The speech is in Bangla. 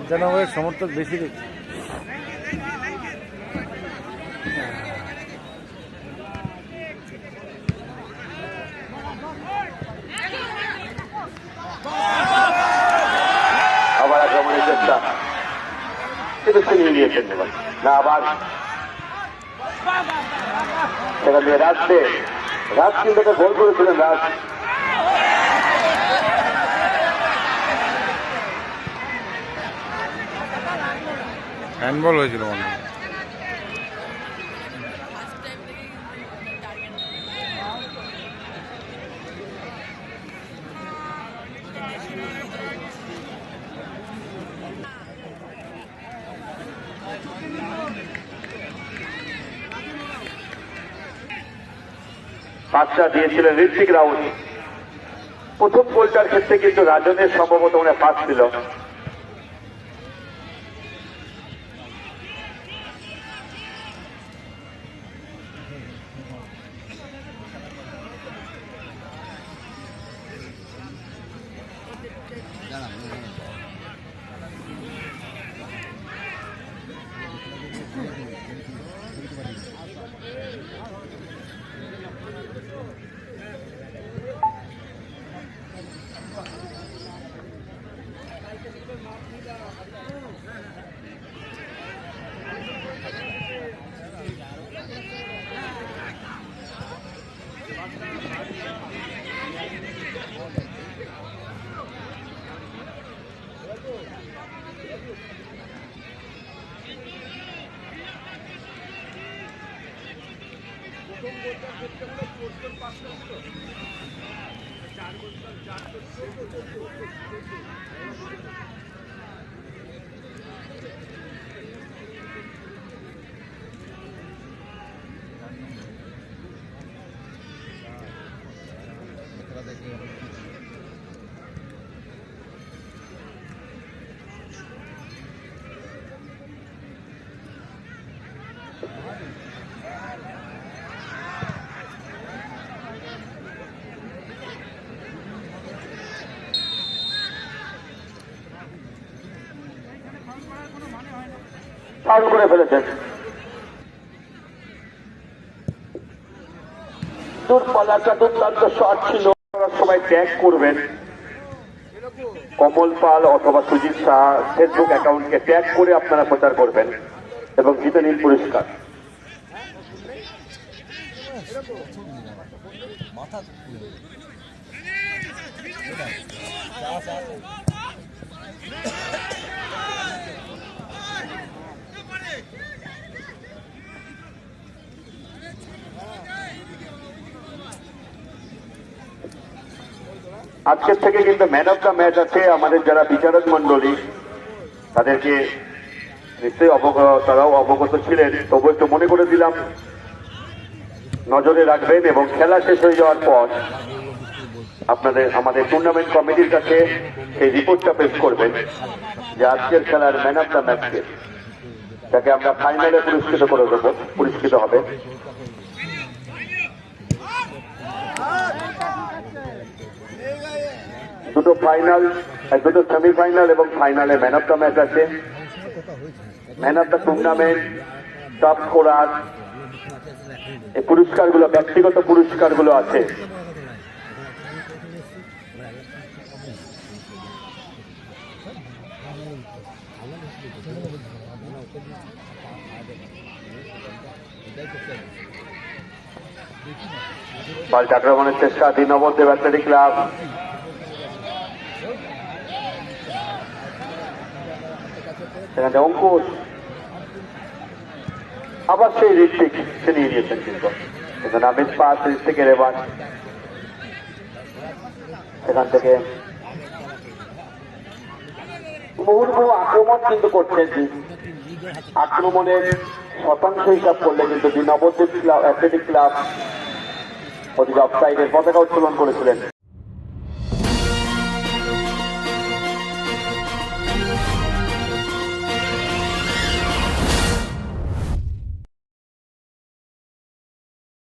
বিধাননগরের সমর্থক বেশি দেখি। আবার আক্রমণের চেষ্টা, কিন্তু ছিনিয়ে নিয়েছেন না। আবার সেখান থেকে রাজ কিন্তু গোল করেছিলেন। রাজ হ্যান্ডবল হয়েছিল মনে হয়। পাঁচটা দিয়েছিলেন ঋত্বিক রাউত। প্রথম গোলটার ক্ষেত্রে কিন্তু রাজনের সম্ভবত মনে পাস ছিল। ফাউল করে ফেলেছেন। দূরপাল্লাটা দুর্দান্ত শট ছিল। সময় ট্যাগ করবেন কমল পাল অথবা সুজিত শাহ ফেসবুক অ্যাকাউন্টকে ট্যাগ করে আপনারা প্রচার করবেন এবং জিতে নিন পুরস্কার। আজকের থেকে কিন্তু ম্যান অফ দ্য ম্যাচ আছে। আমাদের যারা বিচারক মন্ডলী তাদেরকে নিশ্চয়ই তারাও অবগত ছিলেন, তবু একটু মনে করে দিলাম নজরে রাখবেন এবং খেলা শেষ হয়ে যাওয়ার পর আমাদের টুর্নামেন্ট কমিটির কাছে এই রিপোর্টটা পেশ করবেন যে আজকের খেলার ম্যান অফ দ্য ম্যাচকে যাকে আমরা ফাইনালে পুরস্কৃত হবে। দুটো ফাইনাল, দুটো সেমিফাইনাল এবং ফাইনালে ম্যান অফ দ্য ম্যাচ আছে। Man of the tournament, top scorer, এই পুরস্কারগুলো ব্যক্তিগত পুরস্কারগুলো আছে। পাল্টা আক্রমণের চেষ্টা নবদ্বীপ অ্যাথলেটিক ক্লাব। সেখানে অঙ্কুশ, আবার সেই ঋত্বিক ছিনিয়ে নিয়েছেন কিন্তু নামিজ পাস ঋত্বিকের। এবার সেখান থেকে মুহুর্মুহু আক্রমণ কিন্তু করছেন। আক্রমণের শতাংশ হিসাব করলে কিন্তু নবদ্বীপ অ্যাথলেটিক ক্লাব ওদিকে অফসাইডের পতাকা উত্তোলন করেছিলেন।